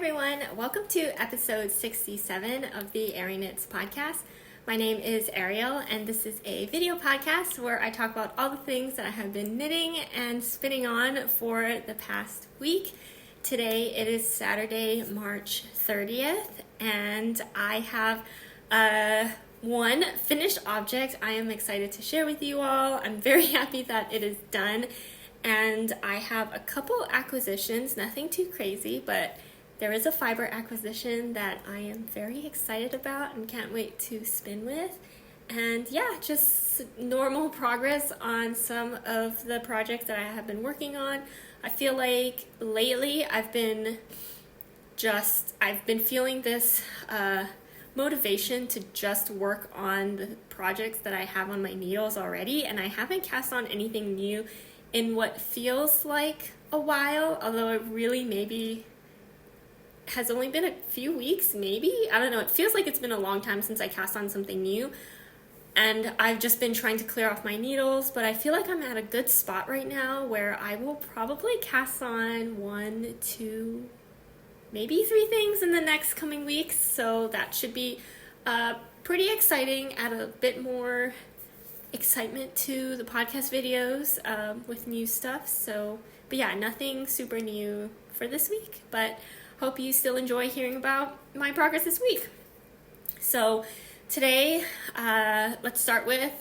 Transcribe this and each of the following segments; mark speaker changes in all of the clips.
Speaker 1: everyone, welcome to episode 67 of the arieknits podcast. My name is Ariel and this is a video podcast where I talk about all the things that I have been knitting and spinning on for the past week. Today it is Saturday, March 30th, and I have one finished object I am excited to share with you all. I'm very happy that it is done. And I have a couple acquisitions, nothing too crazy, but there is a fiber acquisition that I am very excited about and can't wait to spin with. And yeah, just normal progress on some of the projects that I have been working on. I feel like lately I've been feeling this motivation to just work on the projects that I have on my needles already, and I haven't cast on anything new in what feels like a while, although it really maybe has only been a few weeks, maybe? I don't know, it feels like it's been a long time since I cast on something new, and I've just been trying to clear off my needles, but I feel like I'm at a good spot right now where I will probably cast on 1, 2, maybe 3 things in the next coming weeks, so that should be pretty exciting, add a bit more excitement to the podcast videos with new stuff. But yeah, nothing super new for this week, but hope you still enjoy hearing about my progress this week. So today, let's start with,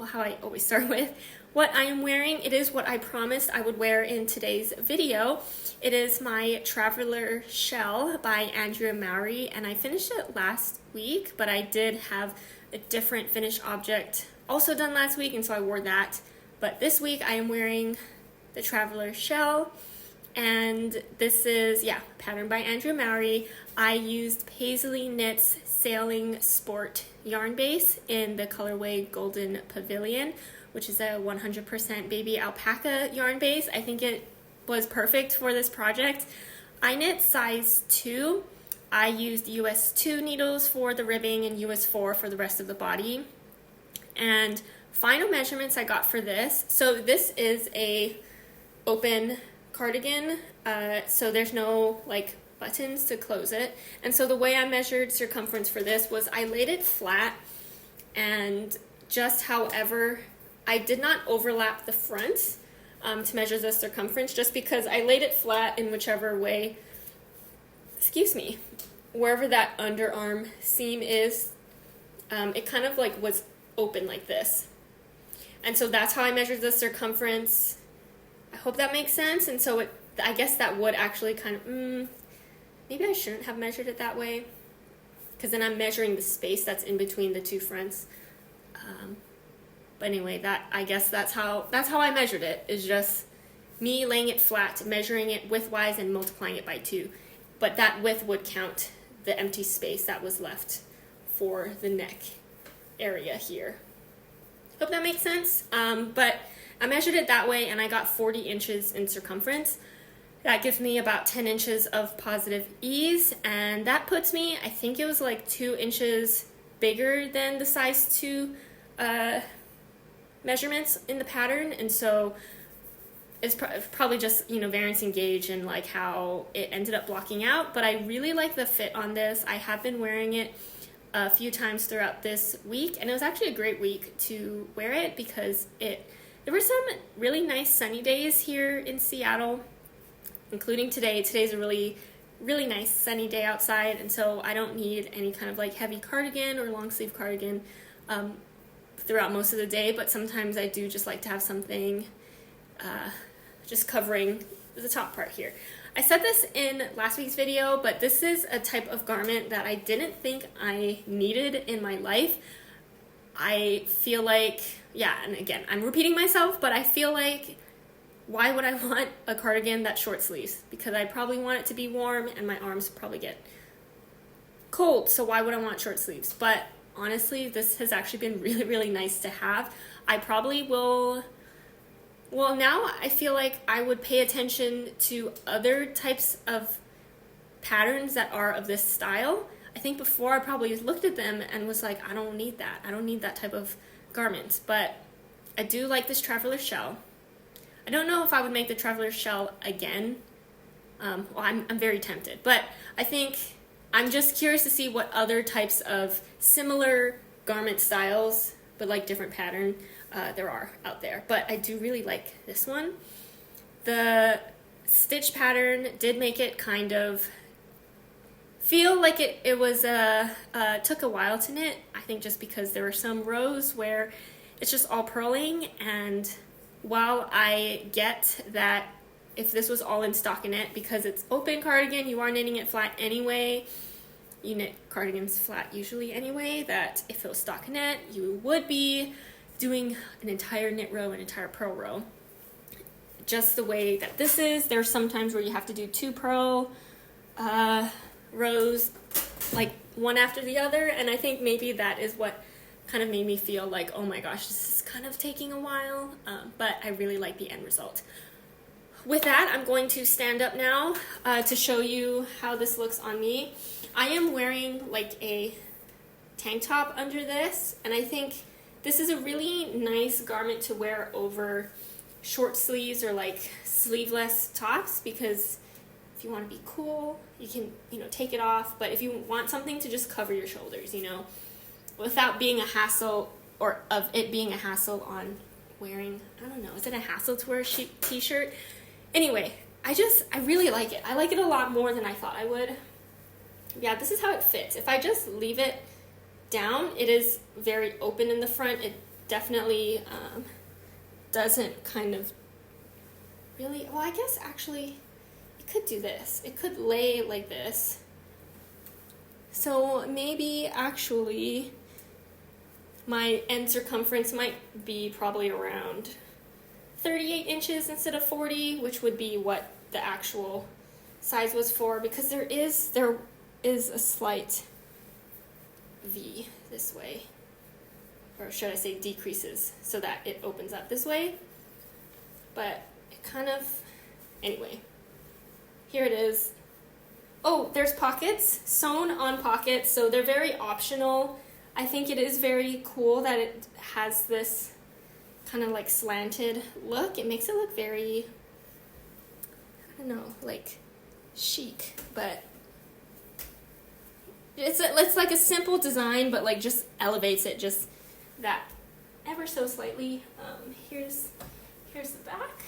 Speaker 1: how I always start with, what I am wearing. It is what I promised I would wear in today's video. It is my Traveler Shell by Andrea Mowry, and I finished it last week, but I did have a different finished object also done last week, and so I wore that. But this week I am wearing the Traveler Shell, and this is, patterned by Andrea Mowry. I used PetiteKnit's Sailing Sport yarn base in the colorway Golden Pavillion, which is a 100% baby alpaca yarn base. I think it was perfect for this project. I knit size 2. I used US 2 needles for the ribbing and US 4 for the rest of the body. And final measurements I got for this. So this is a open cardigan, so there's no like buttons to close it. And so the way I measured circumference for this was I laid it flat, and just however, I did not overlap the front to measure the circumference, just because I laid it flat in whichever way, wherever that underarm seam is, it kind of like was open like this. And so that's how I measured the circumference. I hope that makes sense. And so I guess that would actually kind of, maybe I shouldn't have measured it that way, because then I'm measuring the space that's in between the two fronts. But anyway, I guess that's how I measured it, is just me laying it flat, measuring it widthwise and multiplying it by 2. But that width would count the empty space that was left for the neck area here. Hope that makes sense. But I measured it that way, and I got 40 inches in circumference. That gives me about 10 inches of positive ease, and that puts me, I think it was like 2 inches bigger than the size 2 measurements in the pattern. And so it's probably just, variance in gauge and like how it ended up blocking out. But I really like the fit on this. I have been wearing it a few times throughout this week, and it was actually a great week to wear it because there were some really nice sunny days here in Seattle, including today. Today's a really, really nice sunny day outside, and so I don't need any kind of like heavy cardigan or long sleeve cardigan throughout most of the day, but sometimes I do just like to have something just covering the top part here. I said this in last week's video, but this is a type of garment that I didn't think I needed in my life. I feel like, and again, I'm repeating myself, but I feel like, why would I want a cardigan that's short sleeves? Because I probably want it to be warm and my arms probably get cold, so why would I want short sleeves? But honestly, this has actually been really, really nice to have. I probably will... Well, now I feel like I would pay attention to other types of patterns that are of this style. I think before I probably looked at them and was like, I don't need that. I don't need that type of garment. But I do like this Traveler Shell. I don't know if I would make the Traveler Shell again. Well, I'm very tempted, but I think I'm just curious to see what other types of similar garment styles, but like different pattern, there are out there. But I do really like this one. The stitch pattern did make it kind of feel like it was took a while to knit. I think just because there were some rows where it's just all purling, and while I get that if this was all in stockinette, because it's open cardigan, you are knitting it flat anyway. You knit cardigans flat usually anyway, that if it was stockinette, you would be doing an entire knit row, an entire purl row. Just the way that this is, there's sometimes where you have to do 2 purl rows, like one after the other, and I think maybe that is what kind of made me feel like, oh my gosh, this is kind of taking a while, but I really like the end result. With that, I'm going to stand up now to show you how this looks on me. I am wearing like a tank top under this, and I think this is a really nice garment to wear over short sleeves or like sleeveless tops, because if you want to be cool, you can, take it off, but if you want something to just cover your shoulders, without being a hassle, or of it being a hassle on wearing, I don't know, is it a hassle to wear a t-shirt? Anyway, I really like it. I like it a lot more than I thought I would. Yeah, this is how it fits. If I just leave it down, it is very open in the front. It definitely doesn't kind of really, well, I guess actually it could do this. It could lay like this. So maybe actually my end circumference might be probably around 38 inches instead of 40, which would be what the actual size was for, because there is a slight V this way, or should I say decreases, so that it opens up this way, but it kind of, anyway, here it is. Oh, there's pockets, sewn on pockets, so they're very optional. I think it is very cool that it has this kind of like slanted look. It makes it look very, I don't know, like chic, but it's like a simple design, but like just elevates it just that ever so slightly. Here's the back.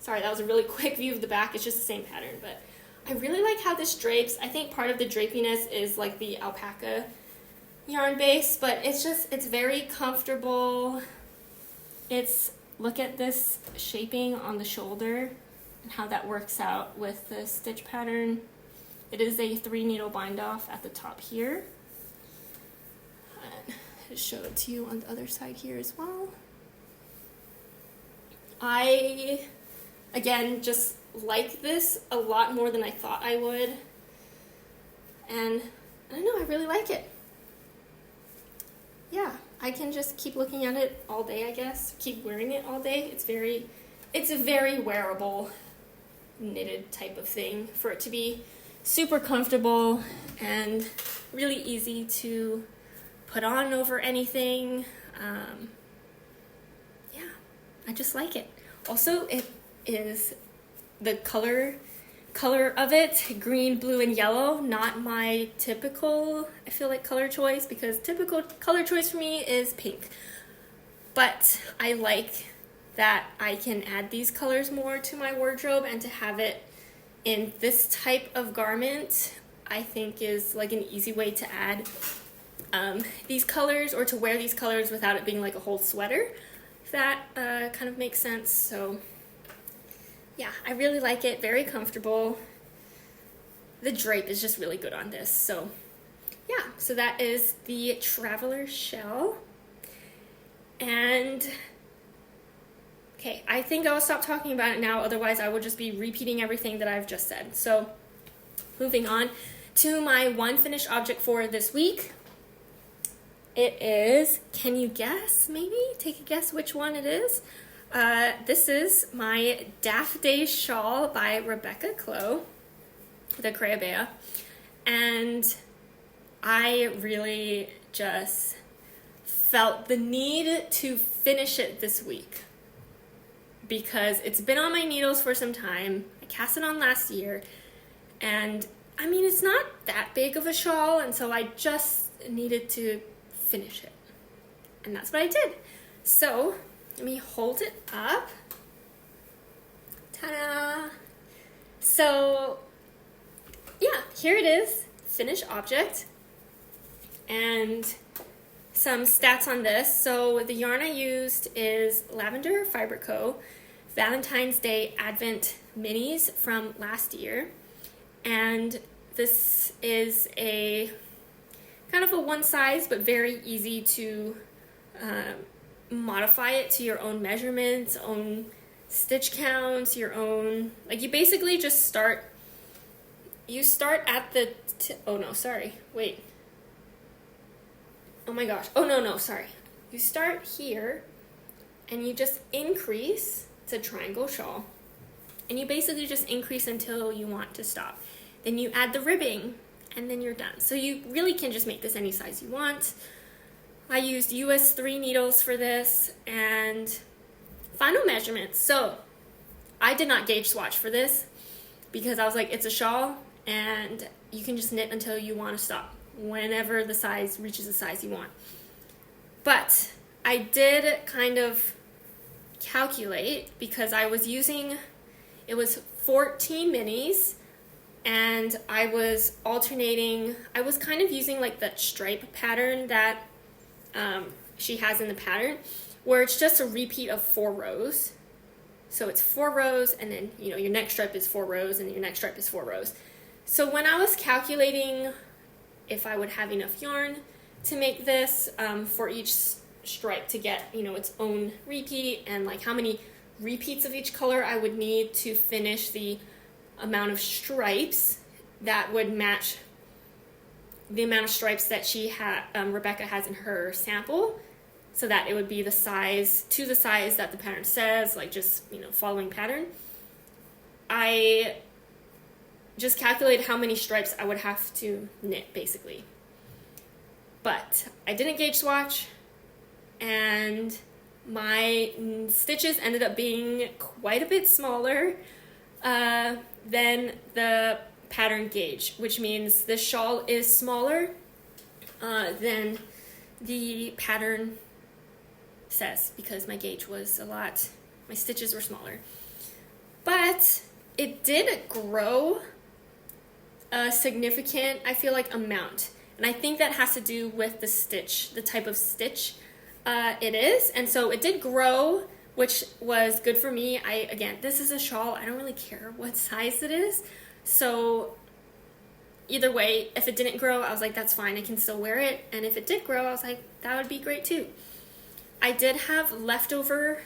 Speaker 1: Sorry, that was a really quick view of the back. It's just the same pattern, but I really like how this drapes. I think part of the drapiness is like the alpaca yarn base, but it's very comfortable. Look at this shaping on the shoulder and how that works out with the stitch pattern. It is a 3 needle bind off at the top here. And I'll show it to you on the other side here as well. I, again, just like this a lot more than I thought I would. And I don't know, I really like it. Yeah, I can just keep looking at it all day, I guess. Keep wearing it all day. It's a very wearable knitted type of thing for it to be super comfortable and really easy to put on over anything. Yeah, I just like it. Also, it is the color of it, green, blue, and yellow, not my typical, I feel like, color choice, because typical color choice for me is pink. But I like that I can add these colors more to my wardrobe, and to have it in this type of garment, I think is like an easy way to add these colors, or to wear these colors without it being like a whole sweater, if that kind of makes sense. So yeah, I really like it, very comfortable. The drape is just really good on this. So yeah, so that is the Traveler Shell. And okay, I think I will stop talking about it now, otherwise I will just be repeating everything that I've just said. So moving on to my one finished object for this week. It is, can you guess, maybe? Take a guess which one it is. This is my Daft Day Shawl by Rebecca Clow, the Crayabea, and I really just felt the need to finish it this week because it's been on my needles for some time. I cast it on last year, and I mean, it's not that big of a shawl, and so I just needed to finish it. And that's what I did. So, let me hold it up. Ta-da! So, yeah, here it is, finished object. And some stats on this. So, the yarn I used is Lavender Fiber Co. Valentine's Day Advent Minis from last year. And this is a kind of a one size, but very easy to modify it to your own measurements, own stitch counts, your own, like you basically just start at the, oh no, sorry, wait. Oh my gosh, oh no, sorry. You start here and you just increase, it's a triangle shawl, and you basically just increase until you want to stop. Then you add the ribbing, and then you're done. So you really can just make this any size you want. I used US 3 needles for this, and final measurements. So I did not gauge swatch for this because I was like, it's a shawl, and you can just knit until you want to stop, whenever the size reaches the size you want. But I did kind of calculate because I was using, it was 14 minis, and I was alternating, I was kind of using like that stripe pattern that she has in the pattern, where it's just a repeat of 4 rows. So it's 4 rows, and then, you know, your next stripe is 4 rows, and your next stripe is 4 rows. So when I was calculating if I would have enough yarn to make this for each stripe to get, you know, its own repeat, and like how many repeats of each color I would need to finish the amount of stripes that would match the amount of stripes that she had, Rebecca has in her sample, so that it would be the size, to the size that the pattern says, like just, you know, following pattern. I just calculated how many stripes I would have to knit, basically. But I didn't gauge swatch, and my stitches ended up being quite a bit smaller than the pattern gauge, which means the shawl is smaller than the pattern says, because my gauge was a lot, my stitches were smaller. But it did grow a significant, I feel like, amount. And I think that has to do with the stitch, the type of stitch it is. And so it did grow, which was good for me. Again, this is a shawl. I don't really care what size it is. So either way, if it didn't grow, I was like, that's fine. I can still wear it. And if it did grow, I was like, that would be great too. I do have leftovers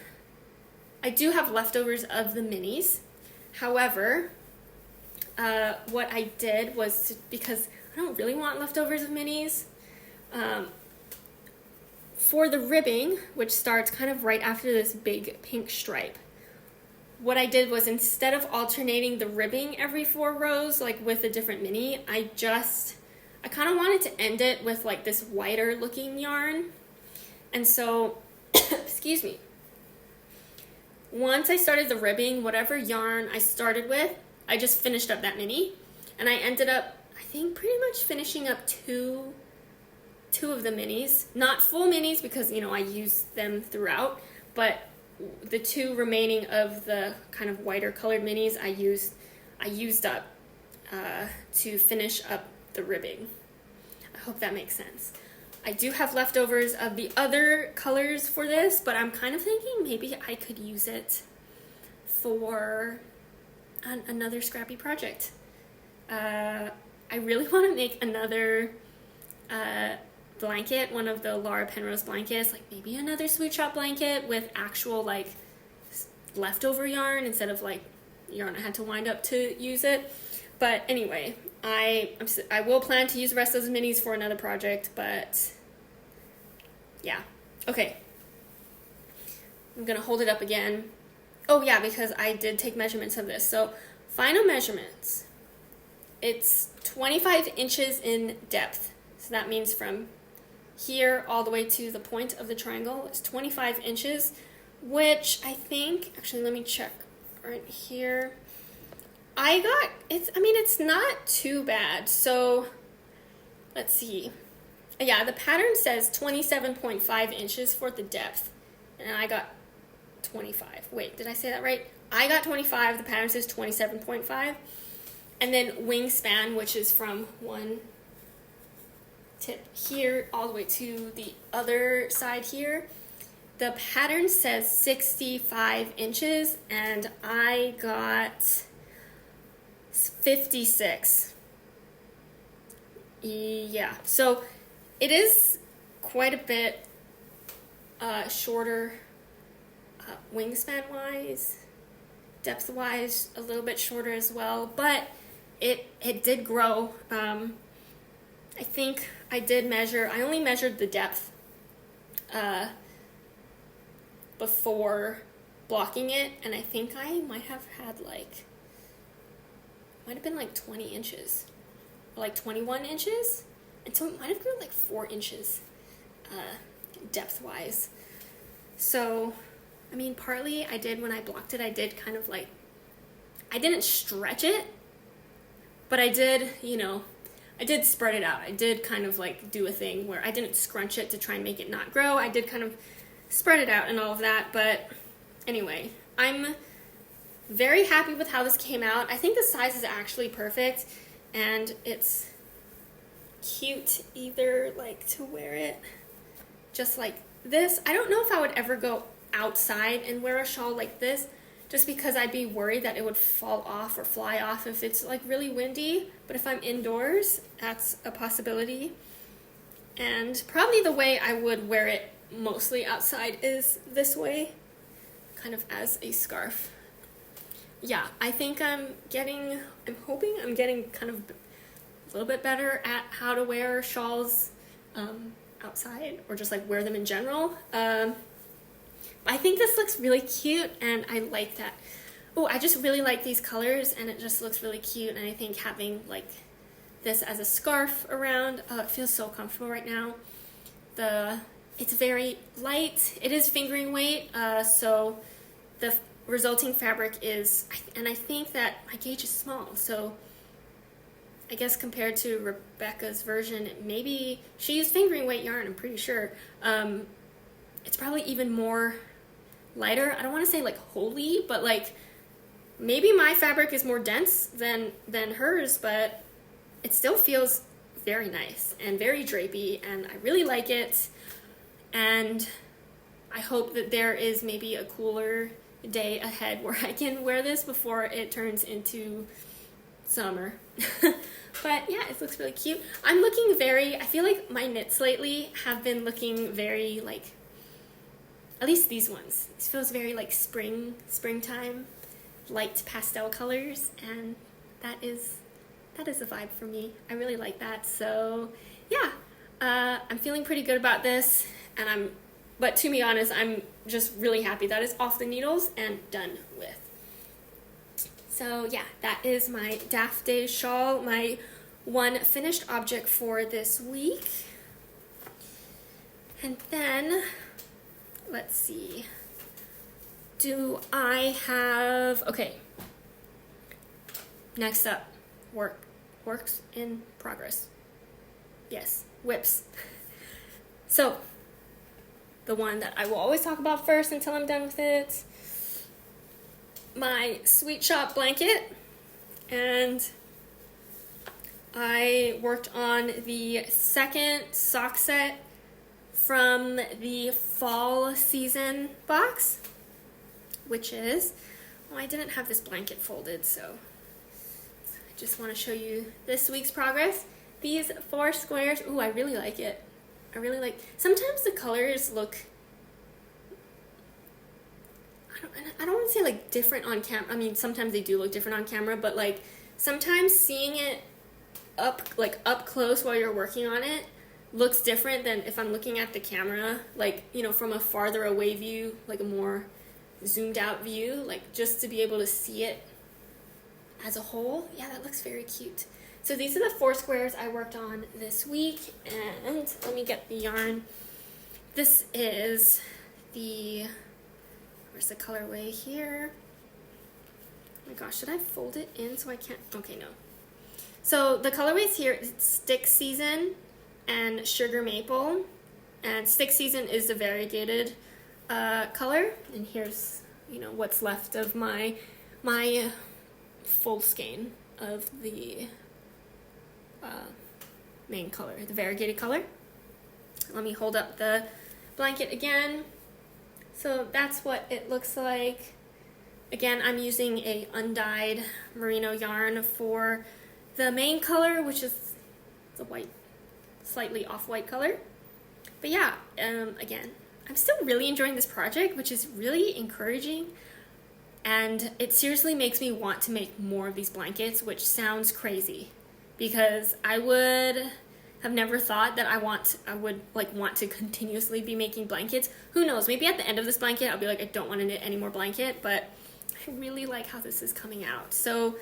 Speaker 1: of the minis. However, what I did was, because I don't really want leftovers of minis, for the ribbing, which starts kind of right after this big pink stripe, what I did was, instead of alternating the ribbing every 4 rows, like with a different mini, I kind of wanted to end it with like this whiter looking yarn. And so, excuse me, once I started the ribbing, whatever yarn I started with, I just finished up that mini, and I ended up, I think, pretty much finishing up two of the minis. Not full minis, because, you know, I used them throughout, but the 2 remaining of the kind of whiter colored minis I used up to finish up the ribbing. I hope that makes sense. I do have leftovers of the other colors for this, but I'm kind of thinking maybe I could use it for another scrappy project. I really want to make another blanket, one of the Laura Penrose blankets, like maybe another sweet shop blanket with actual like leftover yarn instead of like yarn I had to wind up to use it. But anyway, I will plan to use the rest of those minis for another project, but yeah. Okay. I'm going to hold it up again. Oh yeah, because I did take measurements of this. So final measurements. It's 25 inches in depth. So that means from here all the way to the point of the triangle is 25 inches, which I think, actually let me check right here. I mean, it's not too bad. So let's see. Yeah, the pattern says 27.5 inches for the depth, and I got 25. Wait, did I say that right? I got 25, the pattern says 27.5. And then wingspan, which is from one tip here all the way to the other side here. The pattern says 65 inches, and I got 56. Yeah, so it is quite a bit shorter wingspan-wise, depth-wise, a little bit shorter as well, but it did grow. I think I only measured the depth before blocking it, and I think I might have been like 20 inches, or like 21 inches, and so it might have grown like 4 inches depth-wise. So, I mean, partly I did, when I blocked it, I did kind of like, I didn't stretch it, but I did, I did spread it out. I did kind of like do a thing where I didn't scrunch it to try and make it not grow. I did kind of spread it out and all of that, but anyway, I'm very happy with how this came out. I think the size is actually perfect, and it's cute either like to wear it just like this. I don't know if I would ever go outside and wear a shawl like this, just because I'd be worried that it would fall off or fly off if it's like really windy. But if I'm indoors, that's a possibility. And probably the way I would wear it mostly outside is this way, kind of as a scarf. Yeah, I think I'm hoping I'm getting kind of a little bit better at how to wear shawls outside, or just like wear them in general. I think this looks really cute, and I like that. Oh, I just really like these colors, and it just looks really cute, and I think having like this as a scarf around, it feels so comfortable right now. It's very light. It is fingering weight, so the resulting fabric is, and I think that my gauge is small, so I guess compared to Rebecca's version, maybe she used fingering weight yarn, I'm pretty sure. It's probably even more lighter. I don't want to say like wholly, but like maybe my fabric is more dense than hers, but it still feels very nice and very drapey, and I really like it. And I hope that there is maybe a cooler day ahead where I can wear this before it turns into summer. But yeah, it looks really cute. I feel like my knits lately have been looking very like, at least these ones, it feels very like springtime, light pastel colors, and that is a vibe for me. I really like that. So yeah, I'm feeling pretty good about this, but to be honest, I'm just really happy that it's off the needles and done with. So yeah, that is my Daft Day shawl, my one finished object for this week. And then, let's see, okay, next up, works in progress. Yes, whips. So, the one that I will always talk about first until I'm done with it, my Sweet Shop blanket, and I worked on the second sock set from the fall season box, which is, I didn't have this blanket folded, so I just want to show you this week's progress. These 4 squares, ooh, I really like it. Sometimes the colors look, I don't want to say like different on camera. I mean, sometimes they do look different on camera, but like sometimes seeing it up close while you're working on it looks different than if I'm looking at the camera, like, from a farther away view, like a more zoomed out view, like just to be able to see it as a whole. Yeah, that looks very cute. So these are the 4 squares I worked on this week, and let me get the yarn. This is where's the colorway here? Oh my gosh, should I fold it in so I can't? Okay, no. So the colorways here is Stick Season and Sugar Maple. And Stick Season is the variegated color. And here's, you know, what's left of my full skein of the main color, the variegated color. Let me hold up the blanket again. So that's what it looks like. Again, I'm using a undyed merino yarn for the main color, which is the white, slightly off-white color. But yeah, again, I'm still really enjoying this project, which is really encouraging. And it seriously makes me want to make more of these blankets, which sounds crazy because I would have never thought that I would want to continuously be making blankets. Who knows? Maybe at the end of this blanket, I'll be like, I don't want to knit any more blanket, but I really like how this is coming out. So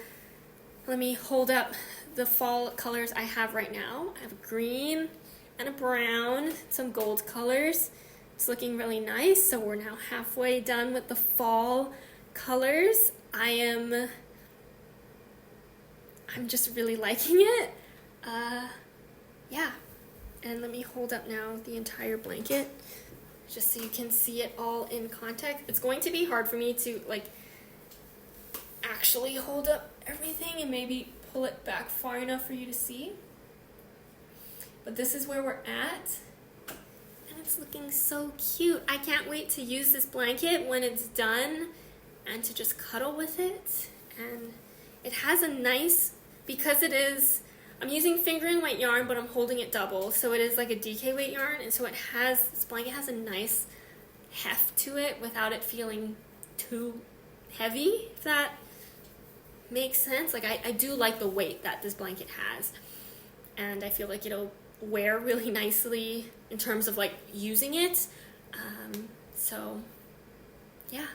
Speaker 1: let me hold up the fall colors I have right now. I have a green and a brown, some gold colors. It's looking really nice. So we're now halfway done with the fall colors. I'm just really liking it. Yeah, and let me hold up now the entire blanket just so you can see it all in context. It's going to be hard for me to like actually hold up everything and maybe pull it back far enough for you to see. But this is where we're at. And it's looking so cute. I can't wait to use this blanket when it's done and to just cuddle with it. And it has a nice, because it is, I'm using finger and weight yarn, but I'm holding it double. So it is like a DK weight yarn. And so this blanket has a nice heft to it without it feeling too heavy, if that makes sense. Like I do like the weight that this blanket has. And I feel like it'll wear really nicely in terms of like using it. So yeah,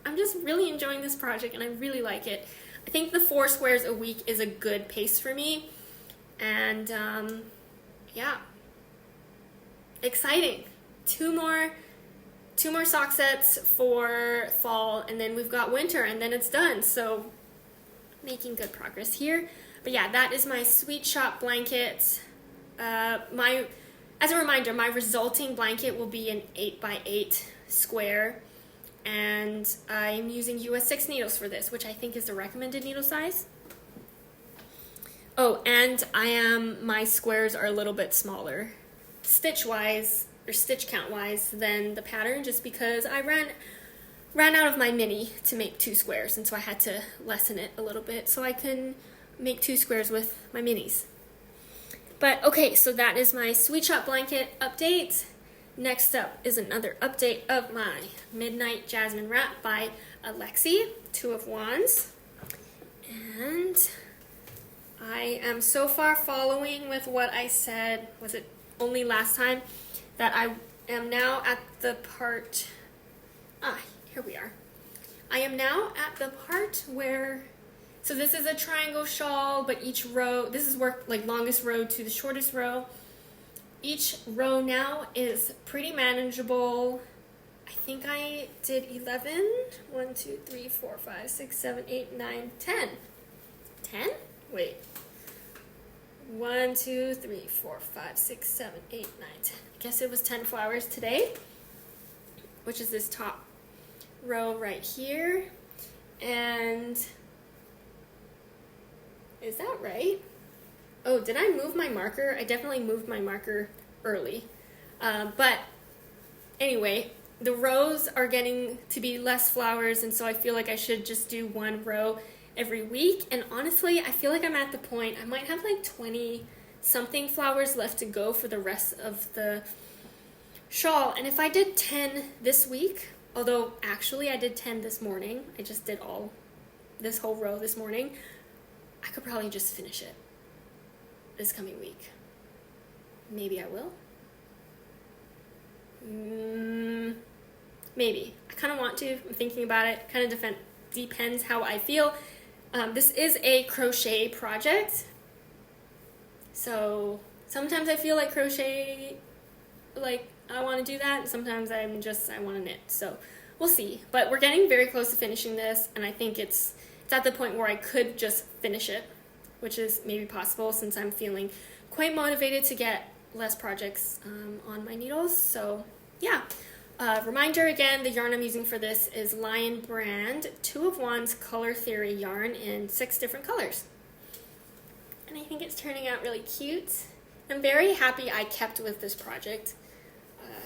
Speaker 1: I'm just really enjoying this project and I really like it. I think the 4 squares a week is a good pace for me. And yeah, exciting. Two more sock sets for fall, and then we've got winter, and then it's done. So making good progress here. But yeah, that is my Sweet Shop blanket. As a reminder, my resulting blanket will be an 8x8 square, and I'm using US 6 needles for this, which I think is the recommended needle size. Oh, and my squares are a little bit smaller, stitch-wise, or stitch count-wise, than the pattern, just because I ran out of my mini to make 2 squares, and so I had to lessen it a little bit so I can make 2 squares with my minis. But okay, so that is my Sweet Shop blanket update. Next up is another update of my Midnight Jasmine wrap by Alexi, 2 of Wands. And I am so far following with what I said, was it only last time, that I am now at the part, here we are. I am now at the part where, so this is a triangle shawl, but each row, this is where like longest row to the shortest row. Each row now is pretty manageable. I think I did 11, 1, 2, 3, 4, 5, 6, 7, 8, 9, 10. 10? Wait. 1, 2, 3, 4, 5, 6, 7, 8, 9, 10. I guess it was 10 flowers today, which is this top row right here. And is that right? Oh, did I move my marker? I definitely moved my marker early. But anyway, the rows are getting to be less flowers, and so I feel like I should just do 1 row every week. And honestly, I feel like I'm at the point, I might have like 20 something flowers left to go for the rest of the shawl. And if I did 10 this week, although actually I did 10 this morning, I just did this whole row this morning, I could probably just finish it this coming week. Maybe I will. Maybe. I kind of want to. I'm thinking about it. Kind of depends how I feel. This is a crochet project. So sometimes I feel like crochet, like I want to do that. And sometimes I want to knit. So we'll see. But we're getting very close to finishing this, and I think it's it's at the point where I could just finish it, which is maybe possible since I'm feeling quite motivated to get less projects on my needles. So yeah, reminder again, the yarn I'm using for this is Lion brand 2 of Wands Color Theory yarn in 6 different colors. And I think it's turning out really cute. I'm very happy I kept with this project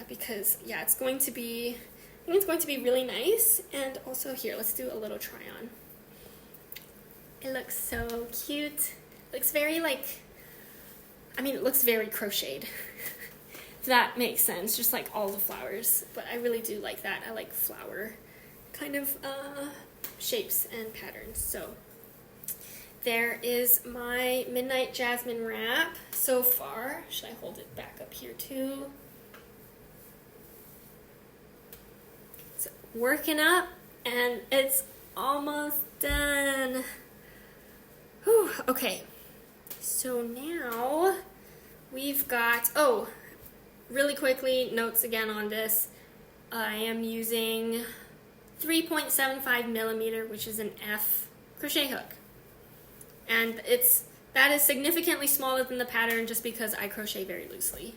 Speaker 1: because yeah, I think it's going to be really nice. And also here, let's do a little try on. It looks so cute. It looks very it looks very crocheted. If that makes sense, just like all the flowers. But I really do like that. I like flower kind of shapes and patterns. So there is my Midnight Jasmine wrap so far. Should I hold it back up here too? It's working up and it's almost done. Whew, okay, so now we've got, really quickly, notes again on this. I am using 3.75 millimeter, which is an F crochet hook. And that is significantly smaller than the pattern just because I crochet very loosely.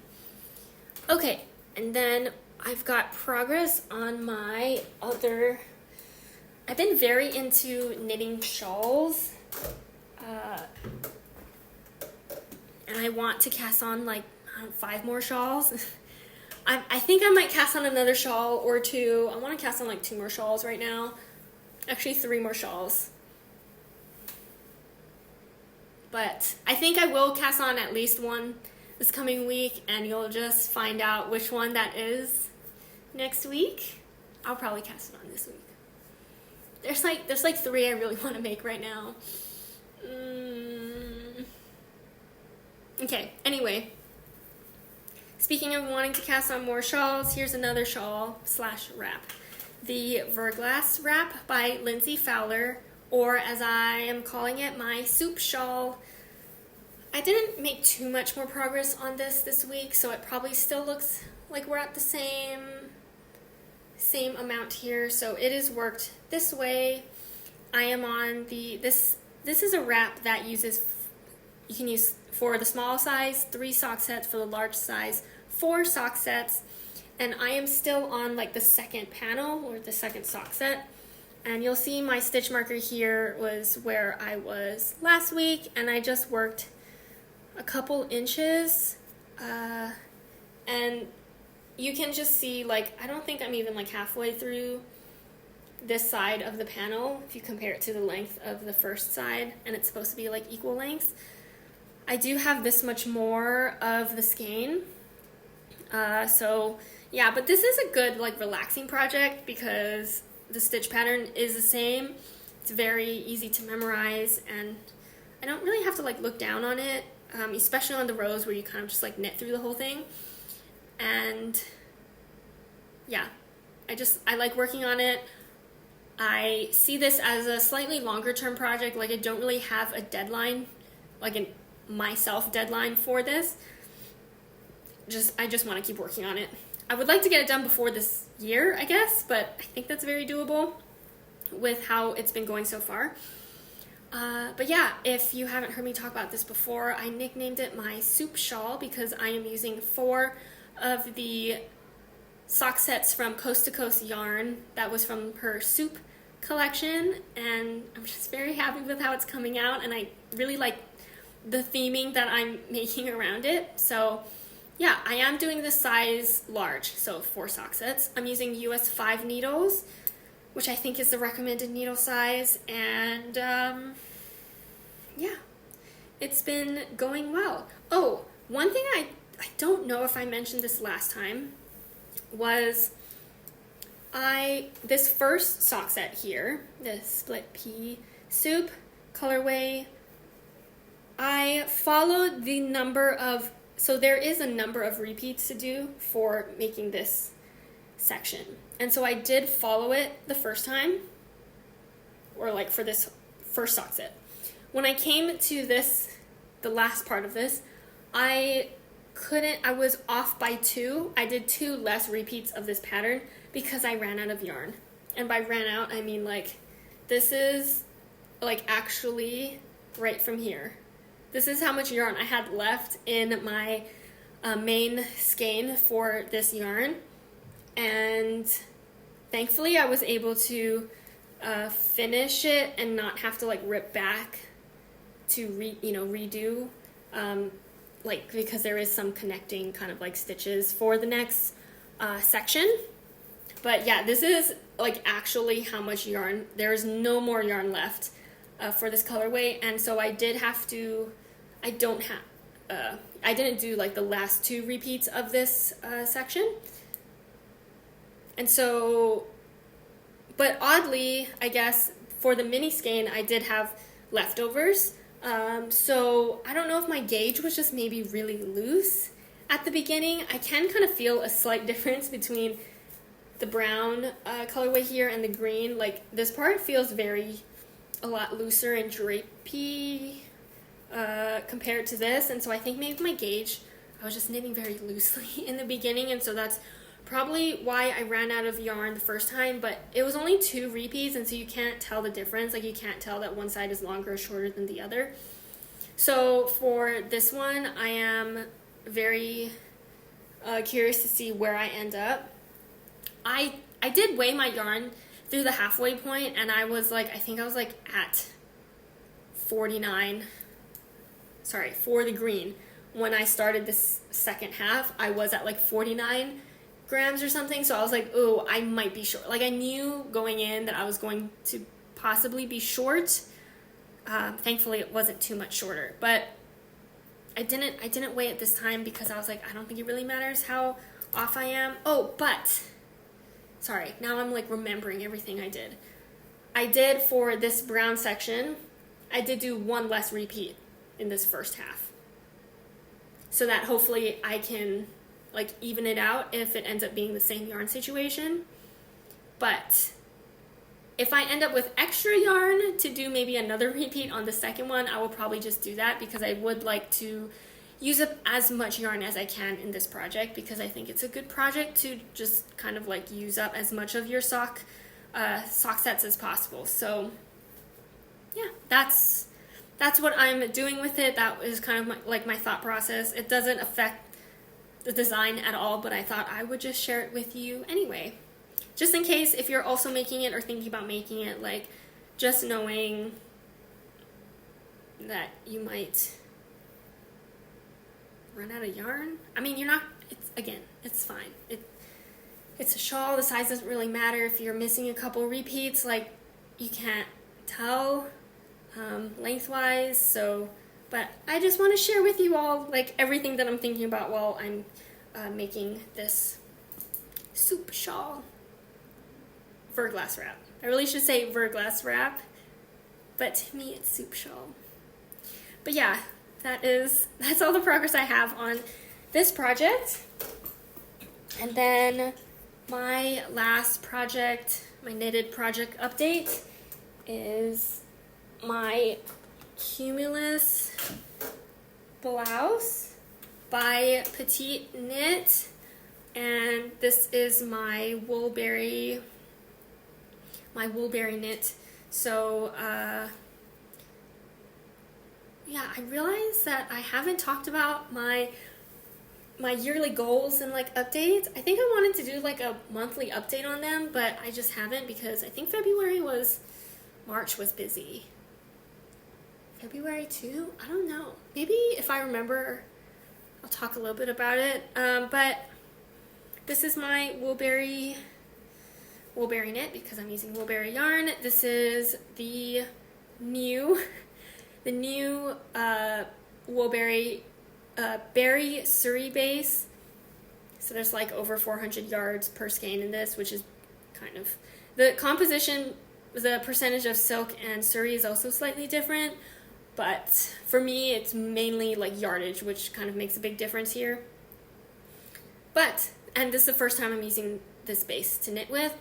Speaker 1: Okay, and then I've got progress on my other, I've been very into knitting shawls. And I want to cast on 5 more shawls. I think I might cast on another shawl or 2. I want to cast on 2 more shawls right now. Actually 3 more shawls. But I think I will cast on at least one this coming week, and you'll just find out which one that is next week. I'll probably cast it on this week. There's 3 I really want to make right now. Okay, anyway. Speaking of wanting to cast on more shawls, here's another shawl / wrap. The Verglas wrap by Lindsey Fowler, or as I am calling it, my soup shawl. I didn't make too much more progress on this week, so it probably still looks like we're at the same amount here. So it is worked this way. I am on this is a wrap that you can use for the small size 3 sock sets, for the large size 4 sock sets, and I am still on the second panel or the second sock set. And you'll see my stitch marker here was where I was last week, and I just worked a couple inches, and you can just see I don't think I'm even halfway through this side of the panel if you compare it to the length of the first side, and it's supposed to be equal lengths. I do have this much more of the skein, so yeah, but this is a good relaxing project because the stitch pattern is the same. It's very easy to memorize, and I don't really have to look down on it, especially on the rows where you kind of just knit through the whole thing. And yeah, I like working on it. I see this as a slightly longer term project. I don't really have a deadline, myself deadline for this. I just want to keep working on it. I would like to get it done before this year, I guess, but I think that's very doable with how it's been going so far. But yeah, if you haven't heard me talk about this before, I nicknamed it my soup shawl because I am using 4 of the sock sets from Coast to Coast yarn that was from her soup collection, and I'm just very happy with how it's coming out, and I really like the theming that I'm making around it. So yeah, I am doing the size large, so 4 sock sets. I'm using US 5 needles, which I think is the recommended needle size, and yeah, it's been going well. Oh, one thing I don't know if I mentioned this last time was this first sock set here, the split pea soup colorway, I followed the number of, so there is a number of repeats to do for making this section. And so I did follow it the first time, or for this first sock set. When I came to the last part of this, I was off by 2. I did 2 less repeats of this pattern because I ran out of yarn. And by ran out, I mean this is like actually right from here. This is how much yarn I had left in my main skein for this yarn, and thankfully I was able to finish it and not have to like rip back to redo, like, because there is some connecting kind of like stitches for the next section. But yeah, this is like actually how much yarn. There is no more yarn left for this colorway, and so I did have to, I didn't do like the last 2 repeats of this section. And so, but oddly, I guess for the mini skein, I did have leftovers. So I don't know if my gauge was just maybe really loose at the beginning. I can kind of feel a slight difference between the brown colorway here and the green. Like this part feels a lot looser and drapey compared to this, and so I think maybe my gauge, I was just knitting very loosely in the beginning, and so that's probably why I ran out of yarn the first time. But it was only 2 repeats, and so you can't tell the difference. Like you can't tell that one side is longer or shorter than the other. So for this one, I am very curious to see where I end up. I did weigh my yarn through the halfway point, and I was like, I think I was like at 49, sorry, for the green. When I started this second half, I was at like 49 grams or something, so I was like, oh, I might be short. Like I knew going in that I was going to possibly be short. Thankfully it wasn't too much shorter, but I didn't weigh it this time because I was like, I don't think it really matters how off I am. Oh, but sorry, now I'm like remembering everything I did. I did for this brown section, I did do 1 less repeat in this first half, so that hopefully I can like even it out if it ends up being the same yarn situation. But if I end up with extra yarn to do maybe another repeat on the second one, I will probably just do that, because I would like to use up as much yarn as I can in this project, because I think it's a good project to just kind of like use up as much of your sock sets as possible. So yeah, that's what I'm doing with it. That is kind of my thought process. It doesn't affect the design at all, but I thought I would just share it with you anyway. Just in case if you're also making it or thinking about making it, like just knowing that you might run out of yarn. I mean, you're not, it's fine. It's a shawl, the size doesn't really matter. If you're missing a couple repeats, like you can't tell lengthwise, so, but I just want to share with you all like everything that I'm thinking about while I'm making this soup shawl. Verglas wrap. I really should say Verglas wrap, but to me it's soup shawl. But yeah, that's all the progress I have on this project. And then my last project, my knitted project update, is my Cumulus blouse by PetiteKnit, and this is my woolberry knit. So yeah, I realized that I haven't talked about my yearly goals and like updates. I think I wanted to do like a monthly update on them, but I just haven't, because I think March was busy. February too? I don't know. Maybe if I remember, I'll talk a little bit about it. But this is my woolberry knit, because I'm using woolberry yarn. This is the new woolberry berry Surrey base. So there's like over 400 yards per skein in this, which is kind of the composition. The percentage of silk and Surrey is also slightly different, but for me it's mainly like yardage, which kind of makes a big difference here. And this is the first time I'm using this base to knit with.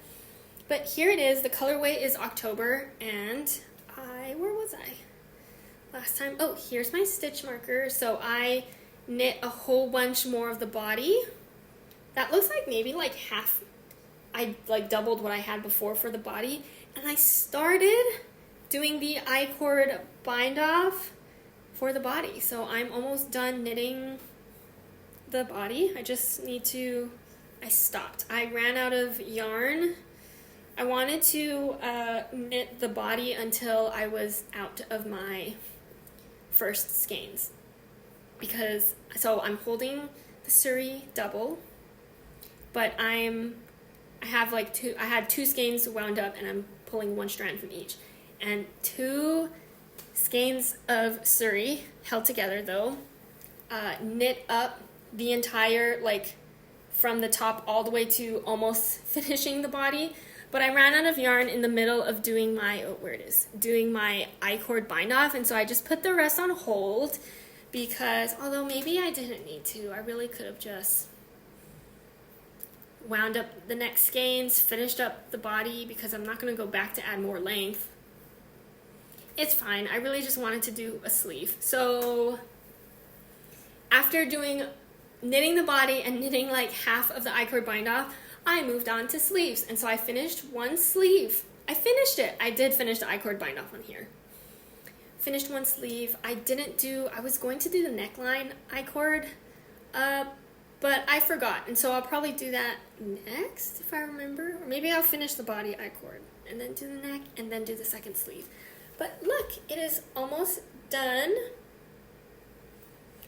Speaker 1: But here it is. The colorway is October, and where was I last time? Oh, here's my stitch marker. So I knit a whole bunch more of the body. That looks like maybe like half. I like doubled what I had before for the body, and I started doing the I-cord bind off for the body. So I'm almost done knitting the body. I just need to, I stopped. I ran out of yarn. I wanted to knit the body until I was out of my first skeins. Because, so I'm holding the Surrey double, but I had two skeins wound up and I'm pulling one strand from each. And 2 skeins of Surrey held together though, knit up the entire, like from the top all the way to almost finishing the body. But I ran out of yarn in the middle of doing my, doing my I-cord bind off, and so I just put the rest on hold because, although maybe I didn't need to, I really could have just wound up the next skeins, finished up the body because I'm not going to go back to add more length. It's fine. I really just wanted to do a sleeve. So after knitting the body and knitting like half of the I-cord bind off, I moved on to sleeves. And so I finished one sleeve. I finished it. I did finish the I-cord bind off on here. Finished one sleeve. I was going to do the neckline I-cord, but I forgot. And so I'll probably do that next if I remember. Or maybe I'll finish the body I-cord and then do the neck and then do the second sleeve. But look, it is almost done.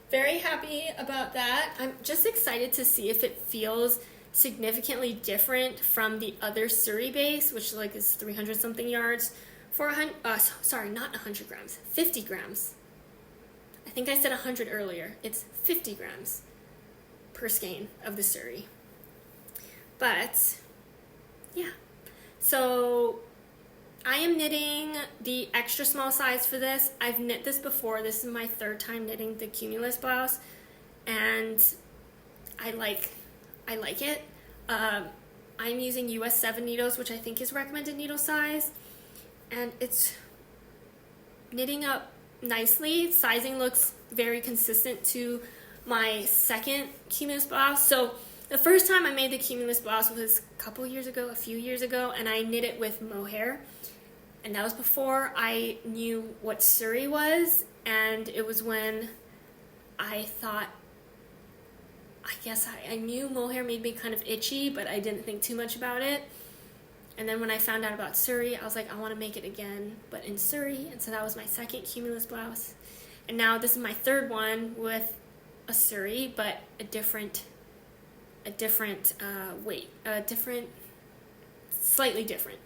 Speaker 1: Very happy about that. I'm just excited to see if it feels significantly different from the other Surrey base, which like is 300 something yards for not 100 grams, 50 grams. I think I said 100 earlier. It's 50 grams per skein of the Surrey. But yeah, so I am knitting the extra small size for this. I've knit this before. This is my 3rd time knitting the Cumulus blouse, and I like it. I'm using US 7 needles, which I think is recommended needle size, and it's knitting up nicely. Sizing looks very consistent to my second Cumulus blouse. So the first time I made the Cumulus blouse was a few years ago, and I knit it with mohair. And that was before I knew what Surrey was, and it was when I thought, I guess I knew mohair made me kind of itchy, but I didn't think too much about it. And then when I found out about Surrey, I was like, I want to make it again, but in Surrey. And so that was my second Cumulus blouse. And now this is my 3rd one with a Surrey, but a different weight, slightly different,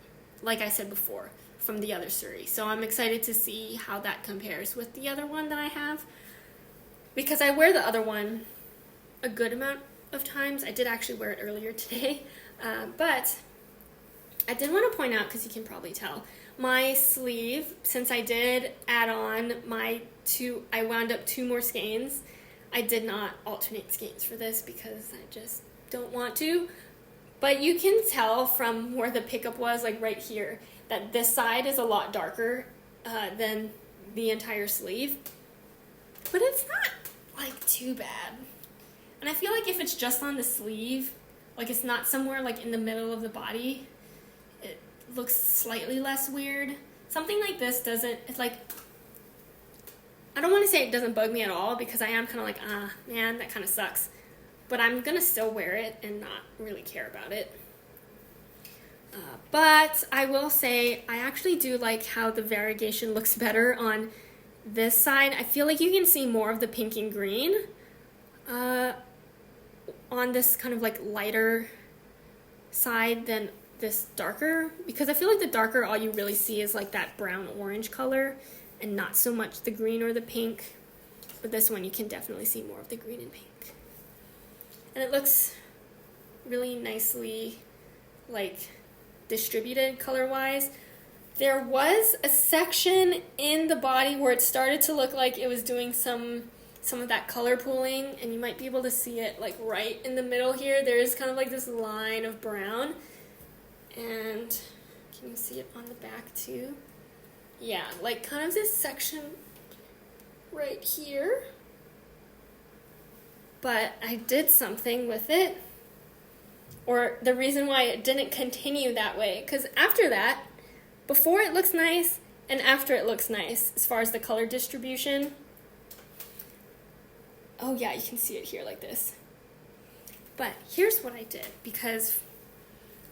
Speaker 1: like I said before, from the other Surrey. So I'm excited to see how that compares with the other one that I have, because I wear the other one a good amount of times. I did actually wear it earlier today, but I did want to point out, because you can probably tell, my sleeve, since I did add on I wound up 2 more skeins. I did not alternate skeins for this because I just don't want to, but you can tell from where the pickup was, like right here, that this side is a lot darker than the entire sleeve, but it's not like too bad. And I feel like if it's just on the sleeve, like it's not somewhere like in the middle of the body, it looks slightly less weird. Something like this it's like, I don't want to say it doesn't bug me at all, because I am kind of like, man, that kind of sucks. But I'm going to still wear it and not really care about it. But I will say, I actually do like how the variegation looks better on this side. I feel like you can see more of the pink and green on this kind of like lighter side than this darker, because I feel like the darker, all you really see is like that brown orange color and not so much the green or the pink. But this one you can definitely see more of the green and pink. And it looks really nicely like distributed color-wise. There was a section in the body where it started to look like it was doing some of that color pooling, and you might be able to see it like right in the middle here. There is kind of like this line of brown, and can you see it on the back too? Yeah, like kind of this section right here. But I did something with it, or the reason why it didn't continue that way, because after that, before it looks nice and after it looks nice as far as the color distribution. Oh yeah, you can see it here like this. But here's what I did, because,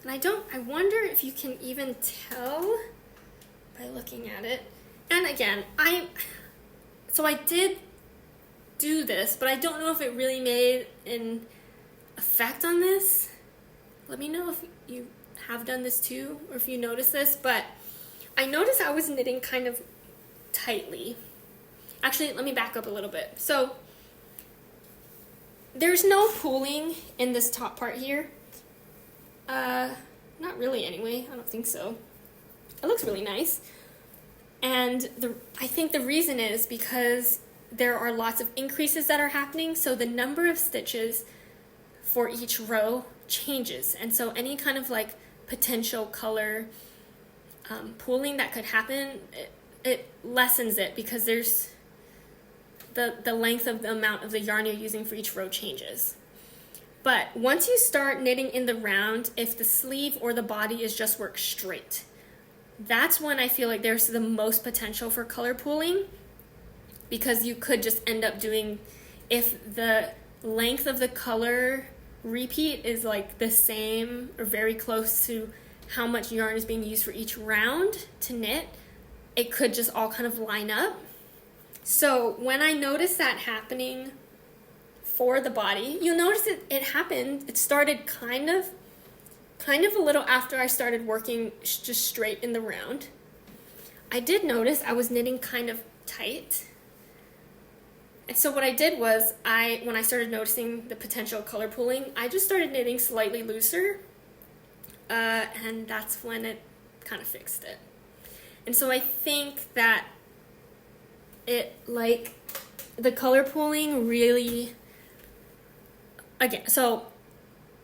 Speaker 1: and I wonder if you can even tell by looking at it. And again, so I did do this, but I don't know if it really made an effect on this. Let me know if you have done this too, or if you notice this, but I noticed I was knitting kind of tightly. Actually, let me back up a little bit. So there's no pooling in this top part here. Not really anyway, I don't think so. It looks really nice. And I think the reason is because there are lots of increases that are happening, so the number of stitches for each row changes. And so any kind of like potential color pooling that could happen, it lessens it, because there's the length of the amount of the yarn you're using for each row changes. But once you start knitting in the round, if the sleeve or the body is just worked straight, that's when I feel like there's the most potential for color pooling, because you could just end up doing, if the length of the color repeat is like the same or very close to how much yarn is being used for each round to knit, it could just all kind of line up. So when I noticed that happening for the body, you'll notice it happened. It started kind of a little after I started working just straight in the round. I did notice I was knitting kind of tight. And so what I did was, when I started noticing the potential color pooling, I just started knitting slightly looser, and that's when it kind of fixed it. And so I think that the color pooling really, again, so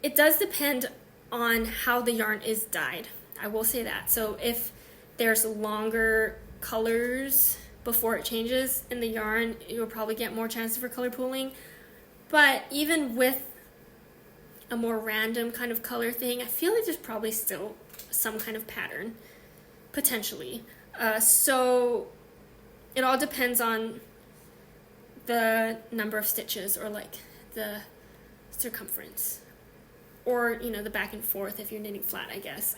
Speaker 1: it does depend on how the yarn is dyed. I will say that. So if there's longer colors before it changes in the yarn, you'll probably get more chances for color pooling. But even with a more random kind of color thing, I feel like there's probably still some kind of pattern, potentially. So it all depends on the number of stitches, or like the circumference, or the back and forth if you're knitting flat, I guess.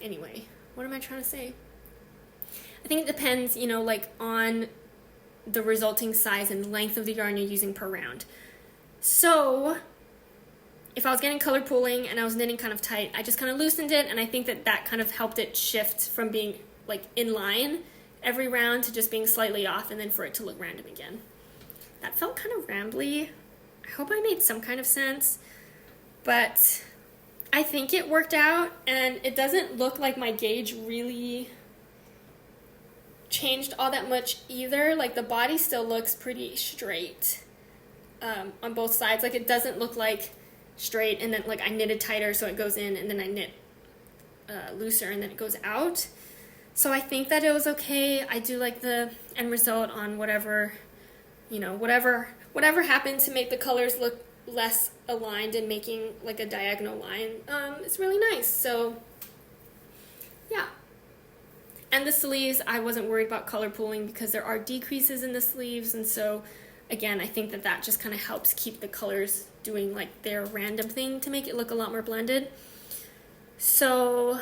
Speaker 1: Anyway, what am I trying to say? I think it depends, like on the resulting size and length of the yarn you're using per round. So if I was getting color pooling and I was knitting kind of tight, I just kind of loosened it, and I think that kind of helped it shift from being like in line every round to just being slightly off, and then for it to look random again. That felt kind of rambly. I hope I made some kind of sense, but I think it worked out, and it doesn't look like my gauge really changed all that much either. Like the body still looks pretty straight on both sides. Like it doesn't look like straight and then like I knitted tighter so it goes in, and then I knit looser and then it goes out. So I think that it was okay. I do like the end result on whatever happened to make the colors look less aligned and making like a diagonal line. It's really nice. So yeah. And the sleeves, I wasn't worried about color pooling because there are decreases in the sleeves, and so again, I think that just kind of helps keep the colors doing like their random thing to make it look a lot more blended. So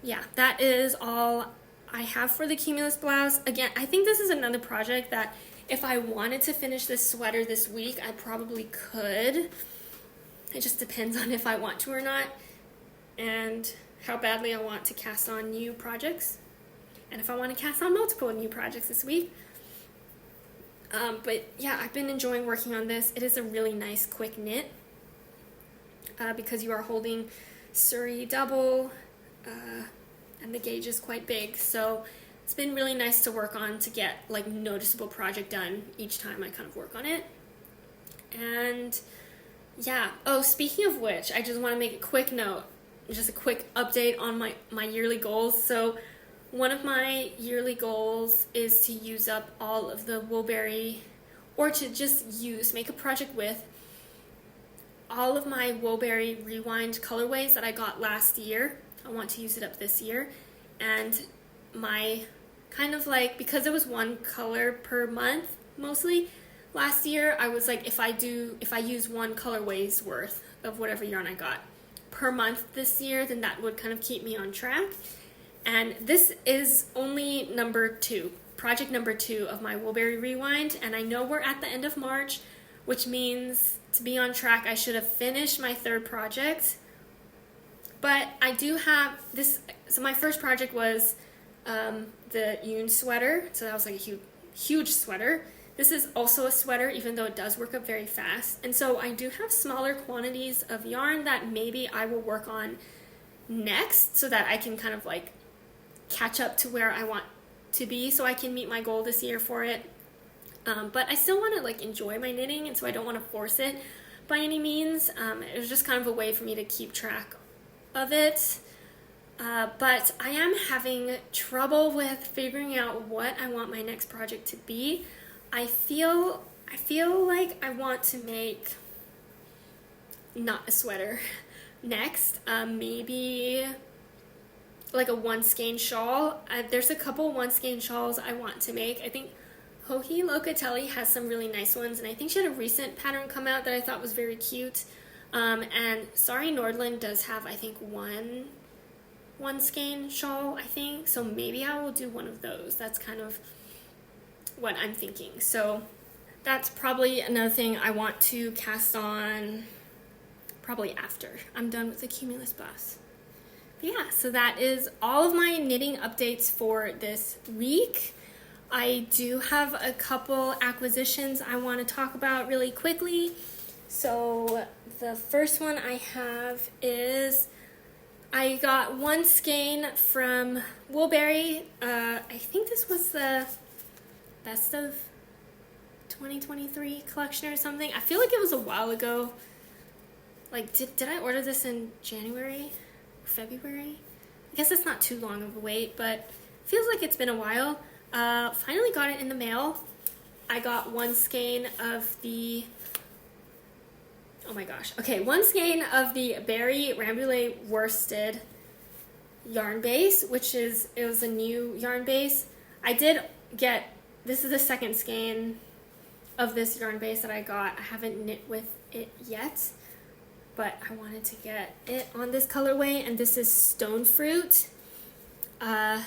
Speaker 1: yeah, that is all I have for the Cumulus blouse. Again, I think this is another project that if I wanted to finish this sweater this week, I probably could. It just depends on if I want to or not, and how badly I want to cast on new projects, and if I want to cast on multiple new projects this week. But yeah, I've been enjoying working on this. It is a really nice quick knit because you are holding Surrey double, and the gauge is quite big, so it's been really nice to work on to get like noticeable project done each time I kind of work on it. And yeah, oh, speaking of which, I just want to make a quick note, just a quick update on my yearly goals. So one of my yearly goals is to use up all of the Woolberry, or to just make a project with all of my Woolberry Rewind colorways that I got last year. I want to use it up this year. And my kind of like, because it was one color per month mostly, last year I was like, if I use one colorway's worth of whatever yarn I got per month this year, then that would kind of keep me on track. And this is only project number 2 of my Woolberry Rewind, and I know we're at the end of March, which means to be on track I should have finished my 3rd project. But I do have this, so my first project was the Yoon sweater, so that was like a huge sweater. This is also a sweater, even though it does work up very fast. And so I do have smaller quantities of yarn that maybe I will work on next, so that I can kind of like catch up to where I want to be, so I can meet my goal this year for it. But I still want to like enjoy my knitting, and so I don't want to force it by any means. It was just kind of a way for me to keep track of it. But I am having trouble with figuring out what I want my next project to be. I feel like I want to make not a sweater next. Maybe like a one skein shawl. There's a couple one skein shawls I want to make. I think Hohi Locatelli has some really nice ones, and I think she had a recent pattern come out that I thought was very cute. And Sari Nordland does have, I think, one skein shawl, I think. So maybe I will do one of those. That's kind of what I'm thinking. So that's probably another thing I want to cast on probably after I'm done with the Cumulus blouse. But yeah, so that is all of my knitting updates for this week. I do have a couple acquisitions I want to talk about really quickly. So the first one I have is I got one skein from Woolberry. I think this was the best of 2023 collection or something. I feel like it was a while ago. Like, did I order this in January? February? I guess it's not too long of a wait, but feels like it's been a while. Finally got it in the mail. I got one skein of the one skein of the Berry Rambouillet worsted yarn base, it was a new yarn base. I did get, this is the second skein of this yarn base that I got. I haven't knit with it yet, but I wanted to get it on this colorway, and this is Stone Fruit. Yeah,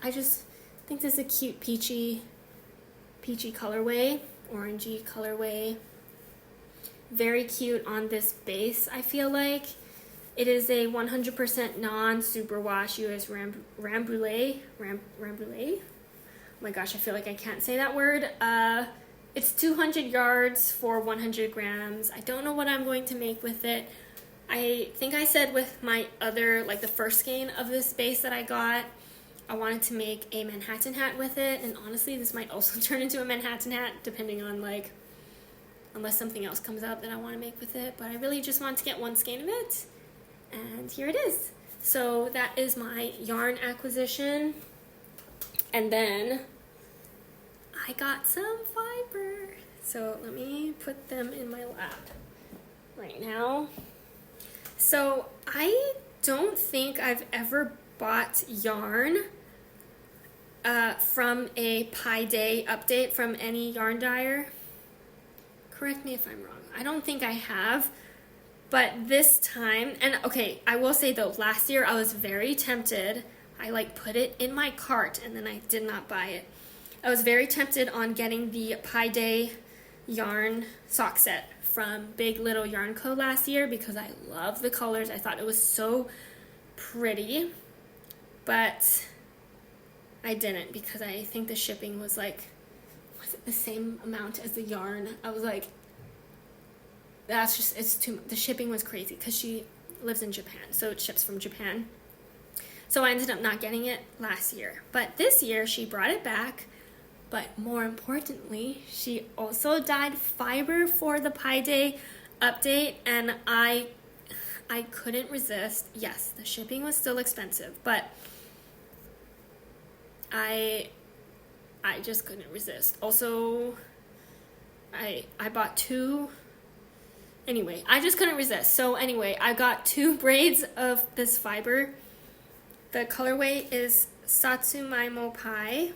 Speaker 1: I just think this is a cute peachy colorway, orangey colorway. Very cute on this base, I feel like. It is a 100% non-superwash US Rambouillet. Rambouillet? Oh my gosh, I feel like I can't say that word. It's 200 yards for 100 grams. I don't know what I'm going to make with it. I think I said with my other, like the first skein of this base that I got, I wanted to make a Manhattan hat with it, and honestly, this might also turn into a Manhattan hat, depending on like, unless something else comes up that I want to make with it, but I really just want to get one skein of it, and here it is. So that is my yarn acquisition, and then I got some fiber. So let me put them in my lap right now. So I don't think I've ever bought yarn from a Pi Day update from any yarn dyer. Correct me if I'm wrong. I don't think I have. But this time, and okay, I will say though, last year I was very tempted. I like put it in my cart and then I did not buy it. I was very tempted on getting the Pi Day yarn sock set from Big Little Yarn Co. last year because I love the colors. I thought it was so pretty, but I didn't because I think the shipping was like, was it the same amount as the yarn? I was like, that's just, it's too, the shipping was crazy because she lives in Japan, so it ships from Japan. So I ended up not getting it last year. But this year she brought it back, but more importantly, she also dyed fiber for the Pi Day update, and I couldn't resist. Yes, the shipping was still expensive, but I just couldn't resist. Also, I bought two. Anyway, I just couldn't resist. So anyway, I got 2 braids of this fiber, The colorway is Satsumaimo Pie.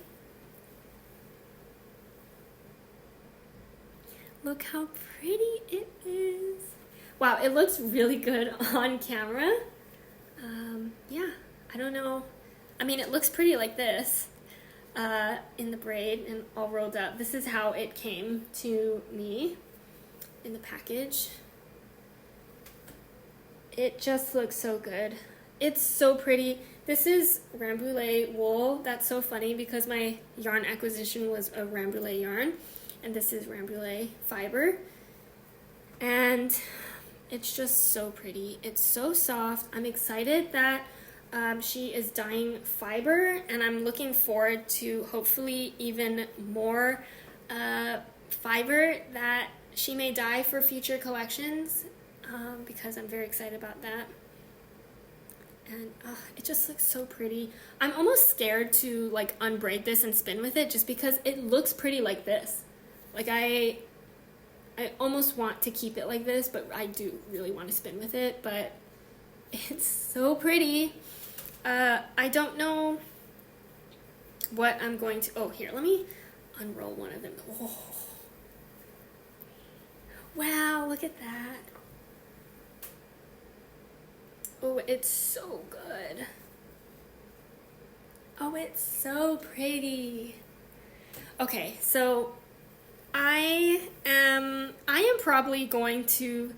Speaker 1: Look how pretty it is. Wow, it looks really good on camera. Yeah, I don't know. I mean, it looks pretty like this in the braid and all rolled up. This is how it came to me in the package. It just looks so good. It's so pretty. This is Rambouillet wool. That's so funny because my yarn acquisition was a Rambouillet yarn, and this is Rambouillet fiber. And it's just so pretty. It's so soft. I'm excited that she is dyeing fiber, and I'm looking forward to hopefully even more fiber that she may dye for future collections, because I'm very excited about that. And it just looks so pretty. I'm almost scared to like unbraid this and spin with it just because it looks pretty like this. Like I almost want to keep it like this, but I do really want to spin with it, but it's so pretty. I don't know what I'm going to, oh, here, let me unroll one of them. Oh. Wow, look at that. Oh, it's so good. Oh, it's so pretty. Okay, so I am probably going to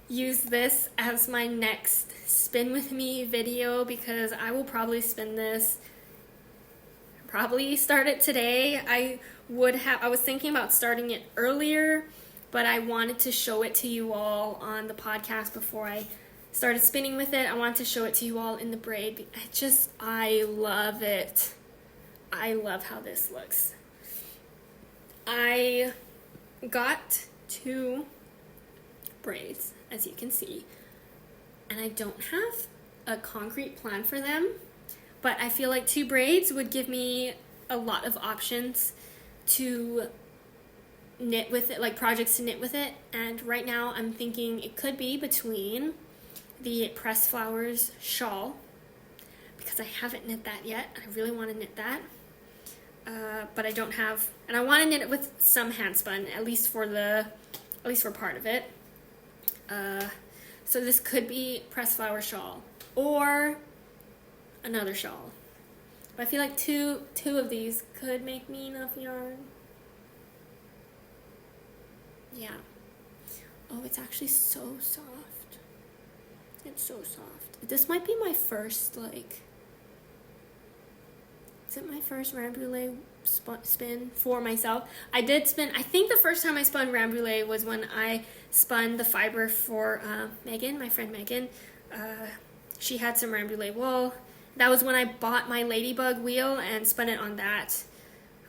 Speaker 1: use this as my next spin with me video because I will probably spin this, probably start it today. I was thinking about starting it earlier, but I wanted to show it to you all on the podcast before I started spinning with it. I wanted to show it to you all in the braid. I love it. I love how this looks. I got 2 braids, as you can see, and I don't have a concrete plan for them, but I feel like 2 braids would give me a lot of options to knit with it, like projects to knit with it. And right now I'm thinking it could be between the Pressed Flowers shawl, because I haven't knit that yet. I really want to knit that, but I don't have, and I want to knit it with some hand spun, at least for part of it. So this could be Pressed Flower shawl or another shawl. But I feel like two of these could make me enough yarn. Yeah. Oh, it's actually so soft. It's so soft. This might be my first, like, is it my first Rambouillet spin for myself? I did spin, I think the first time I spun Rambouillet was when I spun the fiber for Megan, my friend Megan. She had some Rambouillet wool. That was when I bought my Ladybug wheel and spun it on that.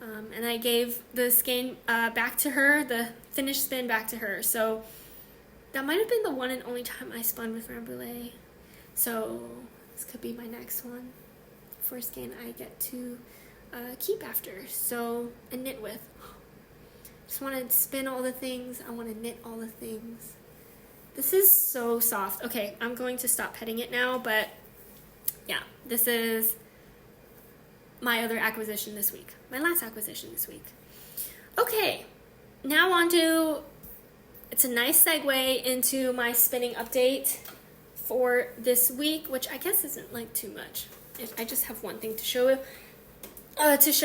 Speaker 1: And I gave the skein back to her, the finished spin back to her. So that might have been the one and only time I spun with Rambouillet. So this could be my next one. First skein I get to keep after. So, and knit with. Just want to spin all the things. I want to knit all the things. This is so soft. Okay, I'm going to stop petting it now, but yeah, this is my other acquisition this week. My last acquisition this week. Okay, now on to, it's a nice segue into my spinning update for this week, which I guess isn't like too much. I just have one thing to show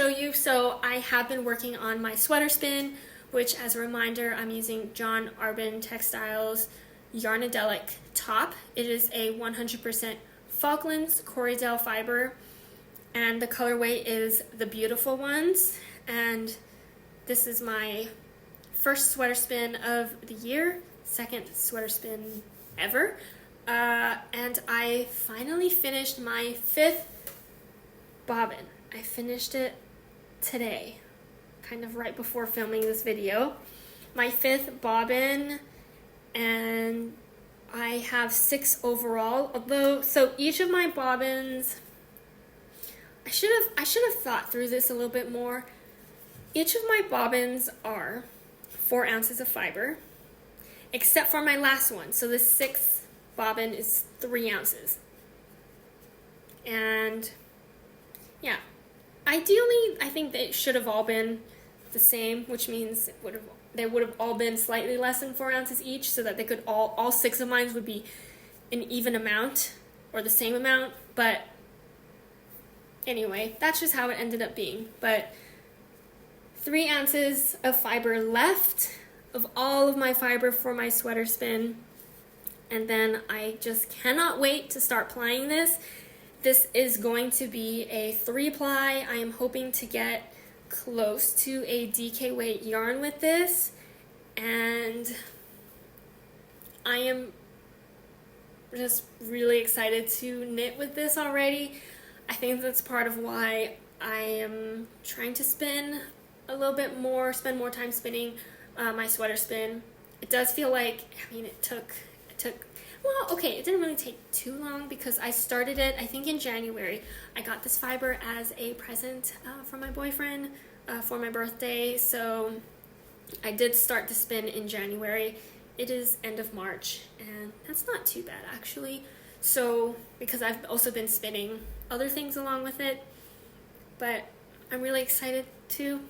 Speaker 1: you. So I have been working on my sweater spin, which, as a reminder, I'm using John Arbin Textiles Yarnadelic top. It is a 100% Falklands Corriedale fiber, and the colorway is the Beautiful Ones. And this is my first sweater spin of the year, second sweater spin ever. And I finally finished my 5th bobbin. I finished it today, kind of right before filming this video. My 5th bobbin, and I have 6 overall. Although, so each of my bobbins, I should have thought through this a little bit more. Each of my bobbins are 4 ounces of fiber, except for my last one. So the 6th bobbin is 3 ounces. And yeah, ideally, I think they should have all been the same, which means they would have all been slightly less than 4 ounces each, so that they could all 6 of mine would be an even amount or the same amount. But anyway, that's just how it ended up being. But 3 ounces of fiber left of all of my fiber for my sweater spin. And then I just cannot wait to start plying this. This is going to be a 3-ply. I am hoping to get close to a DK weight yarn with this. And I am just really excited to knit with this already. I think that's part of why I am trying to spin a little bit more, spend more time spinning my sweater spin. It does feel like, I mean, it took, well, okay, it didn't really take too long because I started it, I think in January. I got this fiber as a present from my boyfriend for my birthday, so I did start the spin in January. It is end of March, and that's not too bad actually. So, because I've also been spinning other things along with it, but I'm really excited to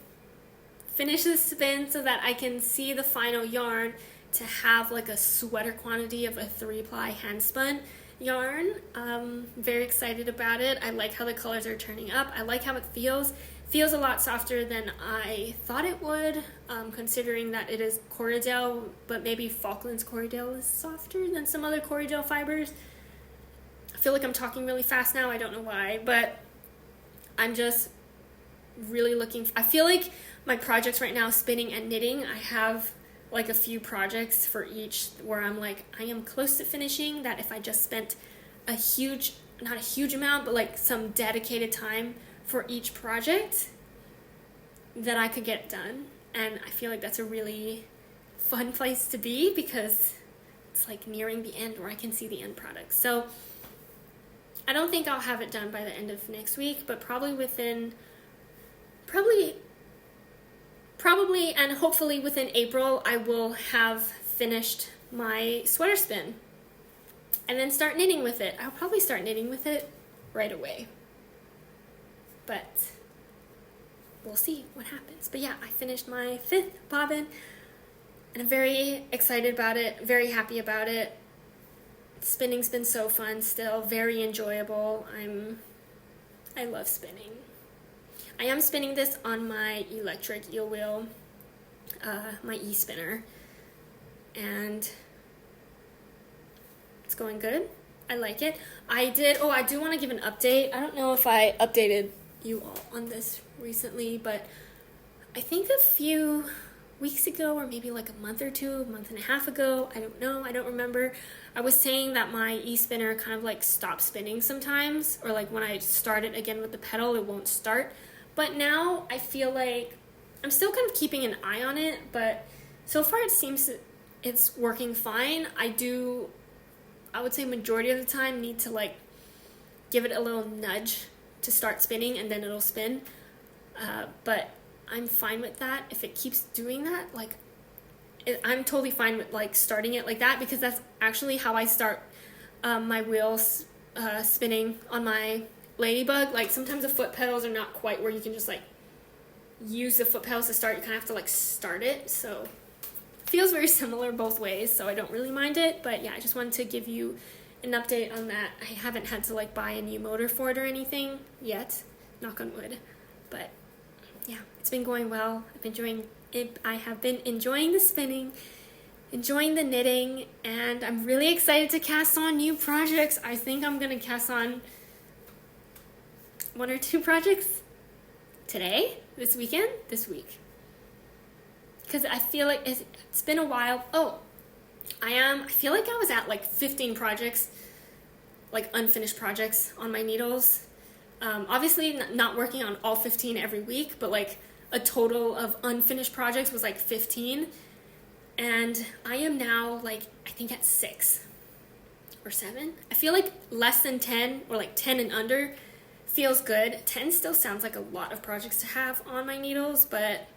Speaker 1: finish this spin so that I can see the final yarn to have like a sweater quantity of a 3-ply hand spun yarn. Very excited about it. I like how the colors are turning up. I like how it feels. Feels a lot softer than I thought it would, considering that it is Corriedale, but maybe Falklands Corriedale is softer than some other Corriedale fibers. I feel like I'm talking really fast now. I don't know why, but I'm just really looking. I feel like my projects right now, spinning and knitting, I have like a few projects for each where I'm like, I am close to finishing, that if I just spent a huge, not a huge amount, but like some dedicated time for each project, that I could get it done. And I feel like that's a really fun place to be because it's like nearing the end where I can see the end product. So I don't think I'll have it done by the end of next week, but probably and hopefully within April, I will have finished my sweater spin and then start knitting with it. I'll probably start knitting with it right away, but we'll see what happens. But yeah, I finished my 5th bobbin and I'm very excited about it, very happy about it. Spinning's been so fun still, very enjoyable. I love spinning. I am spinning this on my electric eel wheel, my e-spinner, and it's going good. I like it. I do want to give an update. I don't know if I updated you all on this recently, but I think a few weeks ago, or maybe like a month and a half ago, I don't know, I don't remember, I was saying that my e-spinner kind of like stops spinning sometimes, or like when I start it again with the pedal, it won't start. But now I feel like I'm still kind of keeping an eye on it, but so far it seems it's working fine. I would say majority of the time, need to like give it a little nudge to start spinning and then it'll spin. But I'm fine with that. If it keeps doing that, like I'm totally fine with like starting it like that, because that's actually how I start my wheels spinning on my Ladybug. Like sometimes the foot pedals are not quite where you can just like use the foot pedals to start. You kind of have to like start it. So it feels very similar both ways, so I don't really mind it. But yeah, I just wanted to give you an update on that. I haven't had to like buy a new motor for it or anything yet, knock on wood. But yeah, it's been going well. I've been enjoying it. I have been enjoying the spinning, enjoying the knitting, and I'm really excited to cast on new projects. I think I'm gonna cast on 1 or 2 projects today, this week, because I feel like it's been a while. I feel like I was at like 15 projects, like unfinished projects on my needles. Obviously not working on all 15 every week, but like a total of unfinished projects was like 15, and I am now like I think at 6 or 7. I feel like less than 10 or like 10 and under feels good. 10 still sounds like a lot of projects to have on my needles, but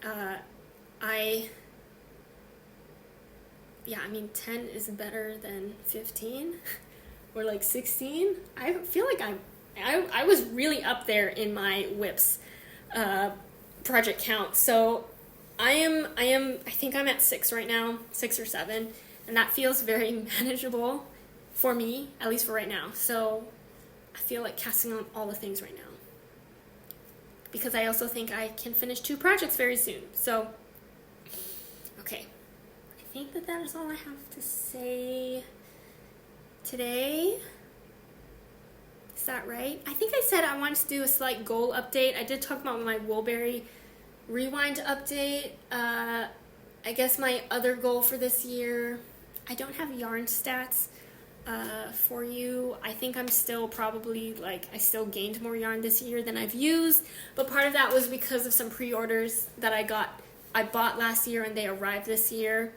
Speaker 1: I mean 10 is better than 15. or like 16. I feel like I was really up there in my whips project count. So I think I'm at 6 right now, 6 or 7, and that feels very manageable for me, at least for right now. So I feel like casting on all the things right now, because I also think I can finish 2 projects very soon. So, okay. I think that is all I have to say today. Is that right? I think I said I wanted to do a slight goal update. I did talk about my Woolberry rewind update. I guess my other goal for this year, I don't have yarn stats for you. I think I'm still probably, like, I still gained more yarn this year than I've used, but part of that was because of some pre-orders that I bought last year and they arrived this year.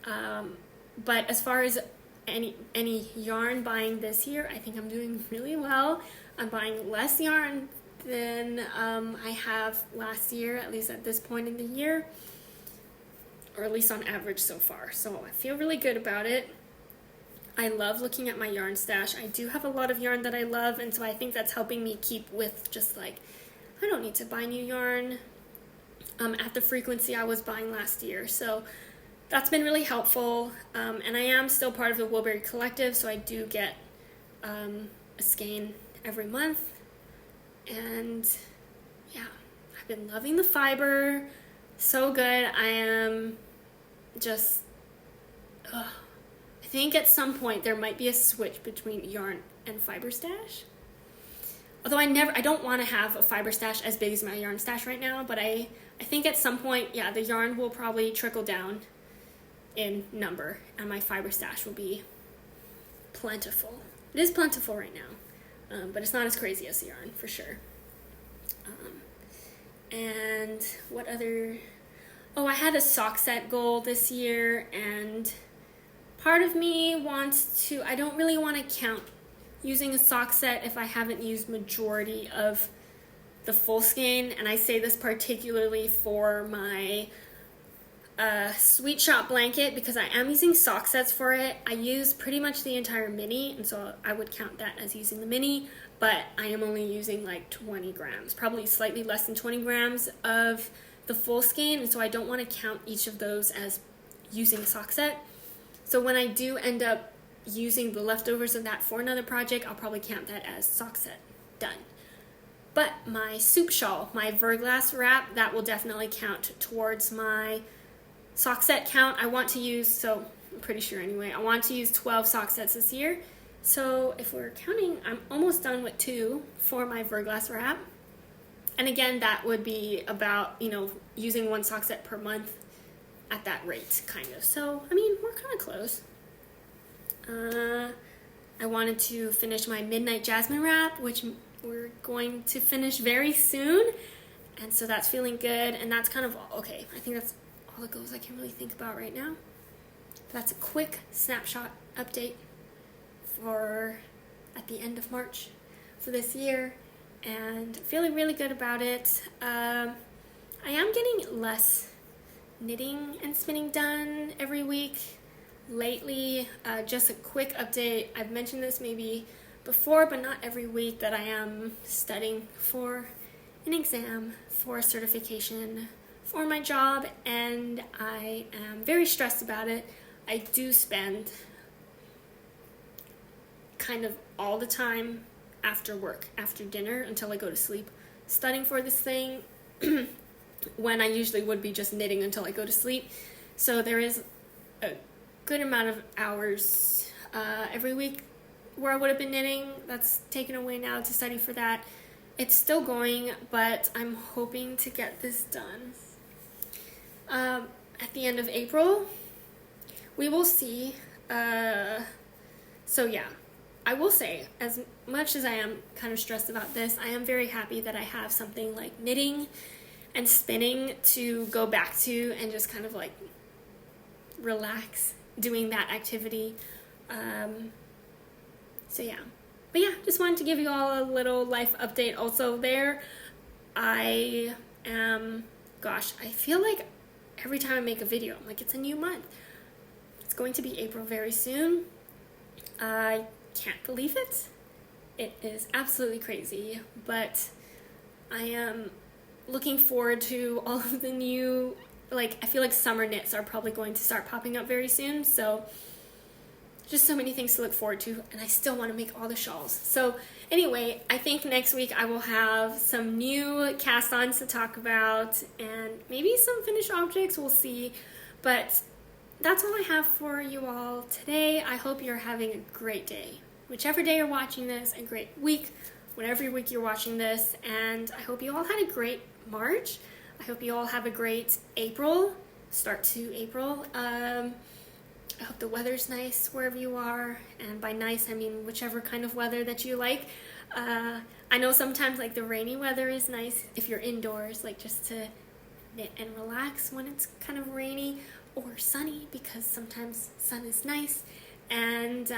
Speaker 1: But as far as any yarn buying this year, I think I'm doing really well. I'm buying less yarn than I have last year, at least at this point in the year, or at least on average so far. So I feel really good about it. I love looking at my yarn stash. I do have a lot of yarn that I love, and so I think that's helping me keep with just like, I don't need to buy new yarn at the frequency I was buying last year. So that's been really helpful, and I am still part of the Woolberry Collective, so I do get a skein every month, and yeah, I've been loving the fiber, so good. I am just, I think at some point there might be a switch between yarn and fiber stash, although I don't want to have a fiber stash as big as my yarn stash right now, but I think at some point, yeah, the yarn will probably trickle down in number, and my fiber stash will be plentiful. It is plentiful right now, but it's not as crazy as the yarn, for sure. And what other... Oh, I had a sock set goal this year, and part of me wants to... I don't really want to count using a sock set if I haven't used majority of the full skein, and I say this particularly for my Sweet Shop blanket, because I am using sock sets for it. I use pretty much the entire mini, and so I would count that as using the mini, but I am only using like 20 grams, probably slightly less than 20 grams of the full skein, and so I don't want to count each of those as using a sock set. So when I do end up using the leftovers of that for another project, I'll probably count that as sock set done. But my soup shawl, my Verglas wrap, that will definitely count towards my sock set count. I want to use, so I'm pretty sure anyway, I want to use 12 sock sets this year. So if we're counting, I'm almost done with 2 for my Verglas wrap. And again, that would be about, using 1 sock set per month at that rate, kind of. So, I mean, we're kind of close. I wanted to finish my Midnight Jasmine wrap, which we're going to finish very soon. And so that's feeling good. And that's kind of, okay, I think that's all the goals I can really think about right now. But that's a quick snapshot update for at the end of March for this year, and feeling really good about it. I am getting less knitting and spinning done every week lately. Just a quick update. I've mentioned this maybe before, but not every week, that I am studying for an exam for certification for my job, and I am very stressed about it. I do spend kind of all the time after work, after dinner, until I go to sleep, studying for this thing, when I usually would be just knitting until I go to sleep. So there is a good amount of hours every week where I would have been knitting. That's taken away now to study for that. It's still going, but I'm hoping to get this done at the end of April. We will see. So yeah, I will say, as much as I am kind of stressed about this, I am very happy that I have something like knitting and spinning to go back to and just kind of like relax doing that activity. So yeah. But yeah, just wanted to give you all a little life update also there. I feel like every time I make a video, I'm like, it's a new month. It's going to be April very soon. I can't believe it. It is absolutely crazy, but I am looking forward to all of the new, like, I feel like summer knits are probably going to start popping up very soon, so just so many things to look forward to, and I still want to make all the shawls. So anyway, I think next week I will have some new cast-ons to talk about, and maybe some finished objects, we'll see. But that's all I have for you all today. I hope you're having a great day. Whichever day you're watching this, a great week, whatever week you're watching this, and I hope you all had a great March. I hope you all have a great April, start to April. I hope the weather's nice wherever you are, and by nice I mean whichever kind of weather that you like. I know sometimes like the rainy weather is nice if you're indoors, like just to knit and relax when it's kind of rainy, or sunny, because sometimes sun is nice. And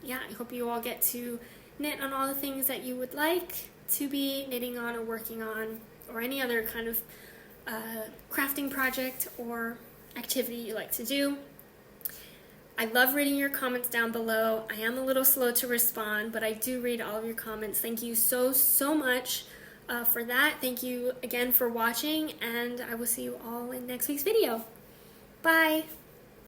Speaker 1: yeah, I hope you all get to knit on all the things that you would like to be knitting on or working on, or any other kind of crafting project or activity you like to do. I love reading your comments down below. I am a little slow to respond, but I do read all of your comments. Thank you so much for that. Thank you again for watching, and I will see you all in next week's video. Bye!